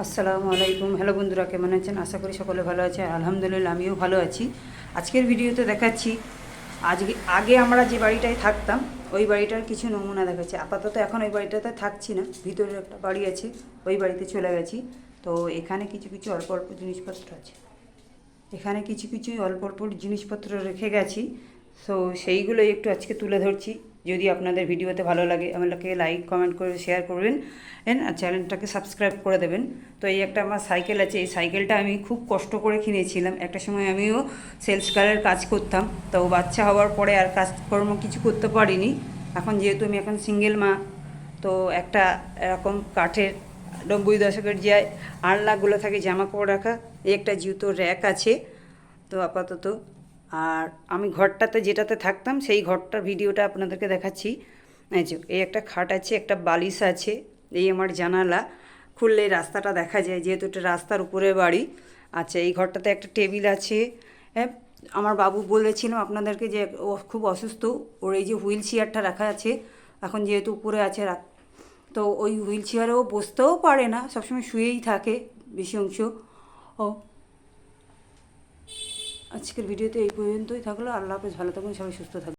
আসসালামু আলাইকুম। হ্যালো বন্ধুরা, কেমন আছেন? আশা করি সকলে ভালো আছে। আলহামদুলিল্লাহ, আমিও ভালো আছি। আজকের ভিডিওতে দেখাচ্ছি আগে আমরা যে বাড়িটায় থাকতাম ওই বাড়িটার কিছু নমুনা দেখাচ্ছি। আপাতত এখন ওই বাড়িটাতে থাকছি না, ভিতরে একটা বাড়ি আছে, ওই বাড়িতে চলে গেছি। তো এখানে কিছু কিছু অল্প অল্প জিনিসপত্র আছে, এখানে কিছু কিছু অল্প অল্প জিনিসপত্র রেখে গেছি। তো সেইগুলোই একটু আজকে তুলে ধরছি। যদি আপনাদের ভিডিওতে ভালো লাগে আমাকে লাইক কমেন্ট করে শেয়ার করবেন আর চ্যানেলটাকে সাবস্ক্রাইব করে দেবেন। তো এই একটা আমার সাইকেল আছে, এই সাইকেলটা আমি খুব কষ্ট করে কিনেছিলাম। একটা সময় আমিও সেলস গার্লের কাজ করতাম, তো বাচ্চা হওয়ার পরে আর কাজকর্ম কিছু করতে পারিনি। এখন যেহেতু আমি এখন সিঙ্গেল মা, তো একটা এরকম কাঠের 90 দশকের যে আলনাগুলো থাকে জামা কাপড় রাখা, এই একটা জুতোর র্যাক আছে। তো আপাতত আর আমি ঘরটাতে যেটাতে থাকতাম সেই ঘরটার ভিডিওটা আপনাদেরকে দেখাচ্ছি। এই একটা খাট আছে, একটা বালিশ আছে, এই আমার জানালা খুললে রাস্তাটা দেখা যায়, যেহেতু এটা রাস্তার উপরে বাড়ি। আচ্ছা, এই ঘরটাতে একটা টেবিল আছে। হ্যাঁ, আমার বাবু বলেছিলাম আপনাদেরকে যে ও খুব অসুস্থ, ওর এই যে হুইল চেয়ারটা রাখা আছে, এখন যেহেতু উপরে আছে তো ওই হুইল চেয়ারেও বসতেও পারে না, সবসময় শুয়েই থাকে বেশি অংশ। ও আজকের ভিডিওতে এই পর্যন্তই থাকলো। আল্লাহ হাফেজ, ভালো থাকুন, সবাই সুস্থ থাকুন।